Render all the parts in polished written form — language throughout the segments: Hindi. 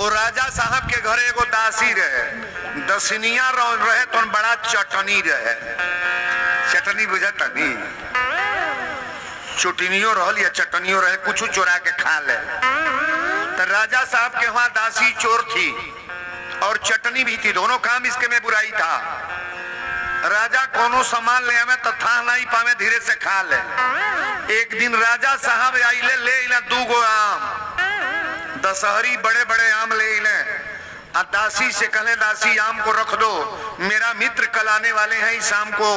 वो राजा साहब के घरे एगो दासी रहे, दसनिया रहे तो बड़ा चटनी रहे। चटनी बुझता नहीं, चुटनियो रहल या चटनियो रहे, कुछ चोरा के खा ले। तो राजा साहब के वहां दासी चोर थी और चटनी भी थी, दोनों काम इसके में बुराई था। राजा कोनो सामान ले आवे तो था नहीं पावे, धीरे से खा ले। एक दिन राजा साहब आइले ले इला 2 गो आम, दशहरी बड़े बड़े आम ले इले। दासी से कहले दासी आम को रख दो, मेरा मित्र कल आने वाले हैं, शाम को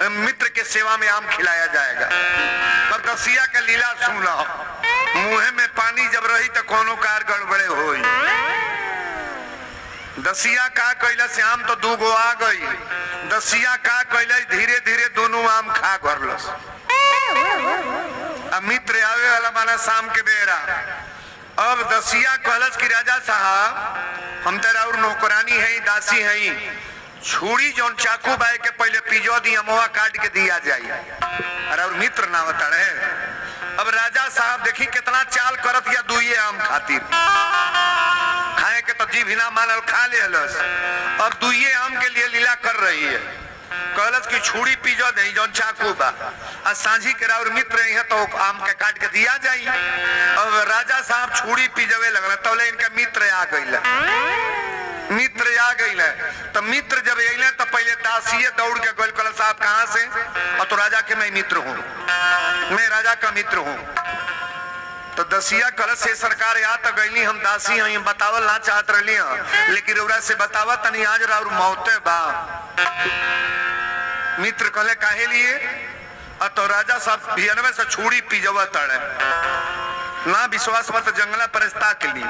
मित्र के सेवा में आम खिलाया जाएगा। तब दसिया का लीला सुन लो, मुंह में पानी जब रही तो कोनो कार गड़बड़े होई। दसिया का कैला से आम तो 2 गो आ गई, दसिया का कैला धीरे धीरे दोनों आम खा घरलस। अब मित्र आवे वाला माना शाम के बेरा। अब दसिया कहलस कि राजा साहब हम तेरा और नौकरानी है, दासी है, छुरी जौन चाकू बाय के पहले पिजो दी, अमवा काट के दिया जाई। अरे और मित्र ना बता रहे। अब राजा साहब देखी कितना चाल करत या 2 आम खातिर, खाए के तो जीभ ना मानल, खा ले हलस। अब 2 आम के लिए लीला कर रही है। कहलस कि छुरी पिजो दे जौन चाकू बा, आ सांझी के और मित्र है तो आम के काट के दिया जाई। अब राजा साहब छुरी पिजवे लगल, तो इनका मित्र आ गइल। मित्र आ गइल तो मित्र जब अइले तो पहले दासिये दौड़ के गइल, कहल साहब कहाँ से? और तो राजा के मैं मित्र हूँ, मैं राजा का मित्र हूँ। तो दसिया कलश से सरकार या तो गईली, हम दासी हैं, बतावल ना चाहत रही, लेकिन रउरा से बतावा तनी आज राउर मौते बा। मित्र कहले काहे लिए? तो राजा साहब भियनवे से छुरी पिजवा तड़े ना, विश्वास मत जंगला परस्ता के लिए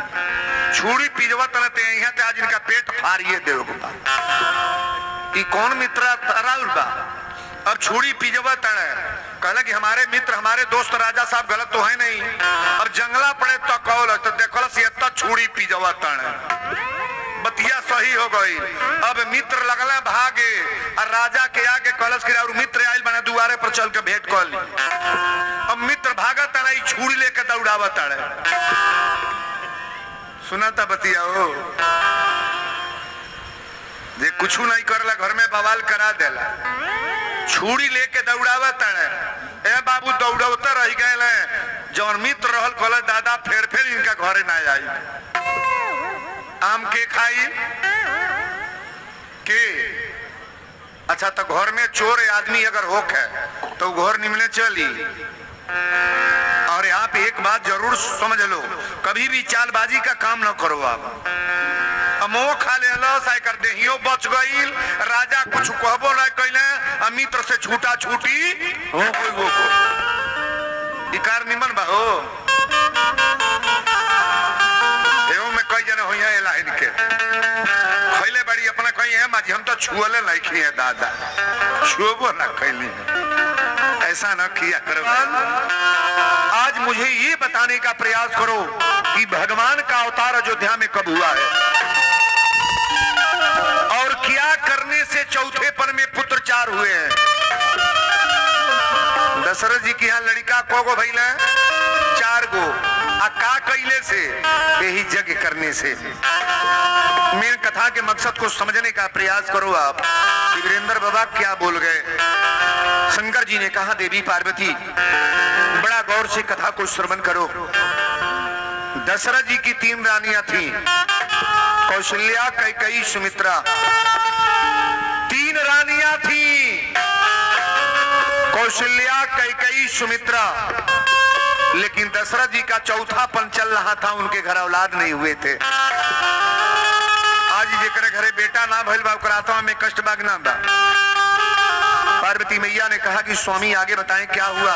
छुरी पिजवा तड़ते यहाँ ते आज इनका पेट फाड़िए देव बा। ई कौन मित्र राउर बा? अब छुरी पिजवा तड़े, कहला कि हमारे मित्र हमारे दोस्त राजा साहब गलत तो है नहीं। अब जंगला पड़े तो कौल तो देखल से छुरी पिजवा तड़े, बतिया सही हो गई। अब मित्र लगला भागे और राजा के आगे कलश के और मित्र आइल बना दुआरे पर चल के भेंट कर ली। अब मित्र भागा तड़ाई छुरी लेके दौड़ावा तड़े। सुना था बतिया हो, जे कुछ नहीं करला घर में बवाल करा देला, छुरी लेके दौड़ावा तड़े। ए बाबू दौड़ौते रह गए, जौन मित्र रहल कहल दादा फेर इनका घरे ना आई। आम के खाई के? अच्छा तो घर में चोर आदमी अगर होके तो घर निमने चली। और आप एक बात जरूर समझ लो, कभी भी चालबाजी का काम न करो। आप मोह खा ले कर देहियो बच गईल, राजा कुछ कहबो न कैले, मित्र से छूटा छूटी हो कोई वो इकार निमन बा हो। कई जने हो इनके खैले बड़ी अपना कही है माजी, हम तो छुअले नहीं किए दादा, छुबो ना खैली, ऐसा ना किया करो। आज मुझे ये बताने का प्रयास करो कि भगवान का अवतार अयोध्या में कब हुआ है और क्या करने से चौथे पन में पुत्र 4 हुए हैं। दशरथ जी की यहाँ लड़का को भैला 4 गो, का कैले से? यही यज्ञ करने से। मेन कथा के मकसद को समझने का प्रयास करो आप। वीरेंद्र बाबा क्या बोल गए? शंकर जी ने कहा देवी पार्वती, बड़ा गौर से कथा को श्रवण करो। दशरथ जी की 3 रानियां थी, कौशल्या, कैकेयी, सुमित्रा। 3 रानियां थी, कौशल्या, कैकेयी, सुमित्रा। लेकिन दशरथ जी का चौथापन चल रहा था, उनके घर औलाद नहीं हुए थे। आज जेकर घरे बेटा ना भइल बा ओकरा आत्मा में कष्ट बागना बा। पार्वती मैया ने कहा कि स्वामी आगे बताएं क्या हुआ।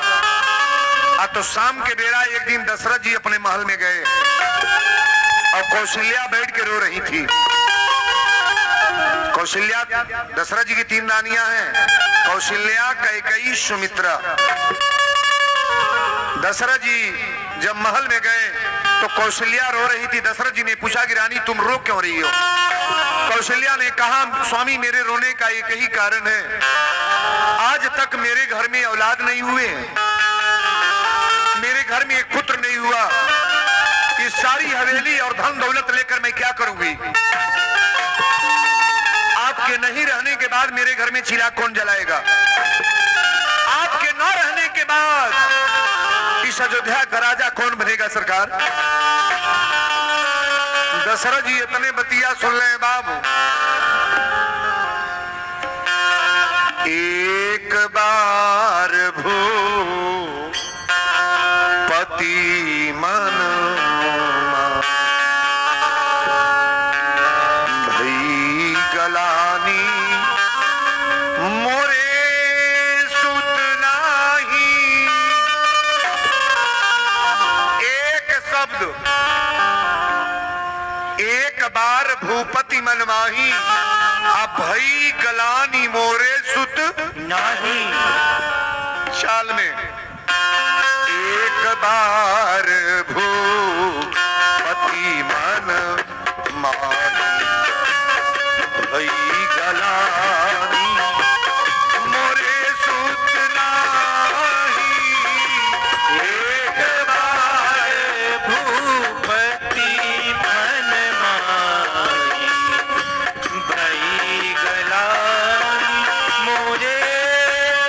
तो शाम के बेरा एक दिन दशरथ जी अपने महल में गए और कौशल्या बैठ के रो रही थी। कौशल्या, दशरथ जी की 3 रानियां हैं, कौशल्या, कैकेयी, सुमित्रा। दशरथ जी जब महल में गए तो कौशल्या रो रही थी। दशरथ जी ने पूछा कि रानी तुम रो क्यों रही हो? कौशल्या ने कहा स्वामी मेरे रोने का एक ही कारण है, आज तक मेरे घर में औलाद नहीं हुए, मेरे घर में एक पुत्र नहीं हुआ। ये सारी हवेली और धन दौलत लेकर मैं क्या करूंगी? आपके नहीं रहने के बाद मेरे घर में चिराग कौन जलाएगा? आपके न रहने के बाद इस अयोध्या का राजा कौन बनेगा सरकार? दशरथ जी इतने बतिया सुन ले बाबू। एक बार भूपति मन भई गलानी मोरे सुत नाही। एक शब्द, एक बार भूपति मन माही अब भई गलानी मोरे सुत नाही। चाल में एक बार भूपति मन माही भई गलानी मोरे सुत नाही। एक बार भूपति मन माही भई गलानी मोरे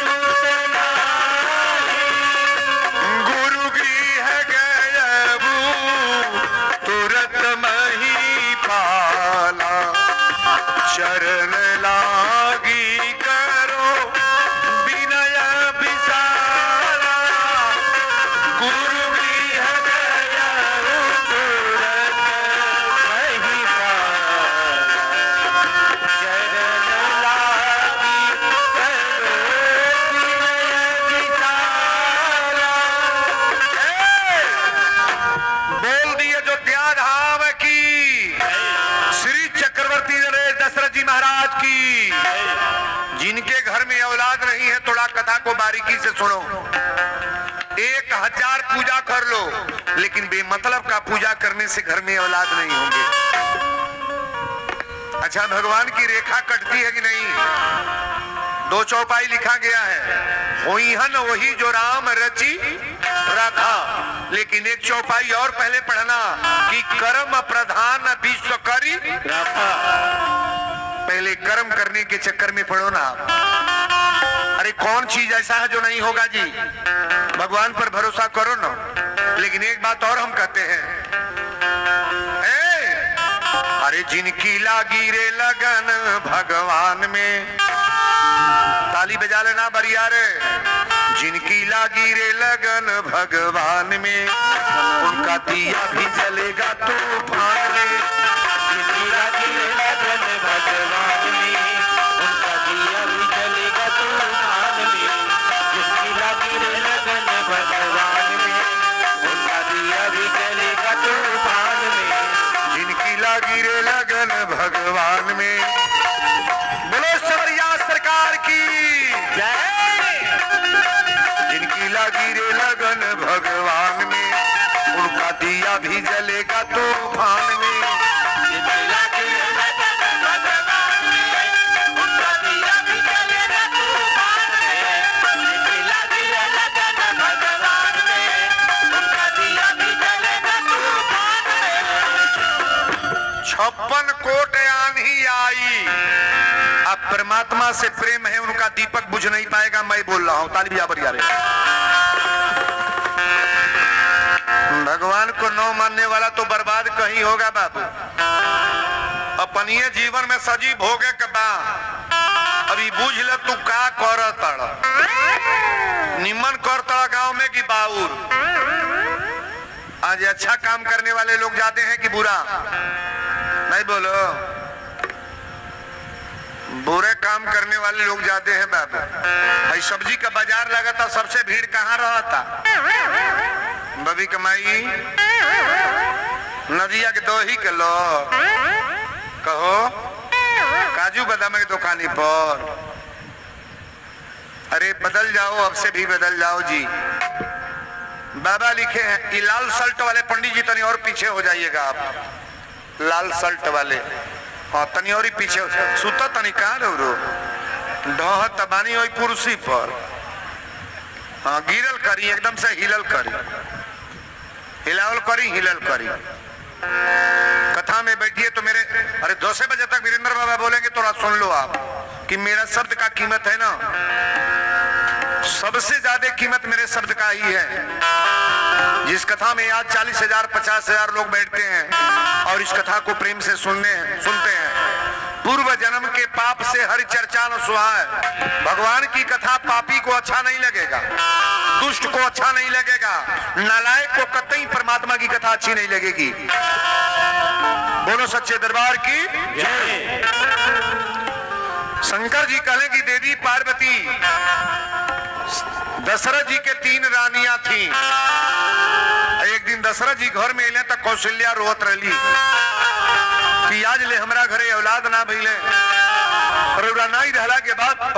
सुत नाही। गुरु गृह गयबू तुरत मही पाला शरण लागी करो विनय विशाला। गुरु गृह गयबू तुरत मही पाला शरण लागी करो विनय विशाला। बोल दिए अयोध्या धाम की श्री चक्रवर्ती नरेश दशरथ जी महाराज की। जिनके घर में औलाद नहीं है थोड़ा कथा को बारीकी से सुनो। 1000 पूजा कर लो लेकिन बेमतलब का पूजा करने से घर में औलाद नहीं होंगे। अच्छा भगवान की रेखा कटती है कि नहीं? 2 चौपाई लिखा गया है, होइहन वही जो राम रची रखा। लेकिन एक चौपाई और पहले पढ़ना कि कर्म प्रधान विश्व करी रखा। पहले कर्म करने के चक्कर में पढ़ो ना। अरे कौन चीज ऐसा है जो नहीं होगा जी? भगवान पर भरोसा करो ना। लेकिन एक बात और हम कहते हैं, अरे जिनकी लागी रे लगन भगवान में, ताली बजा लेना बढ़िया रे। जिनकी लागी रे लगन भगवान में उनका दिया भी जलेगा तूफान में। जिनकी लागी रे लगन भगवान में उनका दिया भी जलेगा तूफान में। जिनकी लागी रे लगन भगवान में उनका दिया भी जलेगा तूफान में। जिनकी लागी रे लगन भगवान में। बोलो सवरिया सरकार की जय। जिनकी लागी रे लगन भगवान में उनका दिया भी जलेगा तूफान में। जिनकी लागी रे लगन भगवान में उनका दिया भी जलेगा तूफान में। जिनकी लागी रे लगन भगवान में उनका दिया भी जलेगा तूफान में। 56 कोट आंधी आई, अब परमात्मा से प्रेम है उनका दीपक बुझ नहीं पाएगा। मैं बोल रहा हूं, ताली बजा बढ़िया रे। भगवान को न मानने वाला तो बर्बाद कहीं होगा बाबू। अपनिए जीवन में सजी भोगे के बा। अभी बुझ ल तू का कर तड़, निमन कर तड़ गांव में कि बाउर। आज अच्छा काम करने वाले लोग जाते हैं कि बुरा? नहीं बोलो, बुरे काम करने वाले लोग जाते हैं बाबू। भाई सब्जी का बाजार लगा था, सबसे भीड़ कहाँ रहा था? बबी कमाई नदिया के 2 ही किलो कहो काजू बादाम की दुकानी पर। अरे बदल जाओ, अब से भी बदल जाओ जी। बाबा लिखे हैं कि लाल शर्ट वाले पंडित जी तनी और पीछे हो जाइएगा आप। लाल शर्ट वाले हाँ तनी और ही पीछे सुता तनी कहाँ रो ढह तबानी हो कुर्सी पर। हाँ गिरल करी, एकदम से हिलल करी, हिलावल करी, हिलल करी। कथा में बैठिए तो मेरे, अरे 2 बजे तक वीरेंद्र बाबा बोलेंगे, थोड़ा सुन लो आप कि मेरा शब्द का कीमत है ना, सबसे ज्यादा कीमत मेरे शब्द का ही है। जिस कथा में आज 40,000 50,000 लोग बैठते हैं और इस कथा को प्रेम से सुनते हैं, पूर्व जन्म के पाप से हर चर्चा न सुहाए। भगवान की कथा पापी को अच्छा नहीं लगेगा, दुष्ट को अच्छा नहीं लगेगा, नालायक को कतई परमात्मा की कथा अच्छी नहीं लगेगी। बोलो सच्चे दरबार की जय। शंकर जी कहले कि देवी पार्वती, दशरथ जी के 3 रानियां थी। एक दिन दशरथ जी घर में अले तो कौशल्या रोत रही कि आज ले हमरा घरे औलाद ना भइले, और नहीं रहला के बाद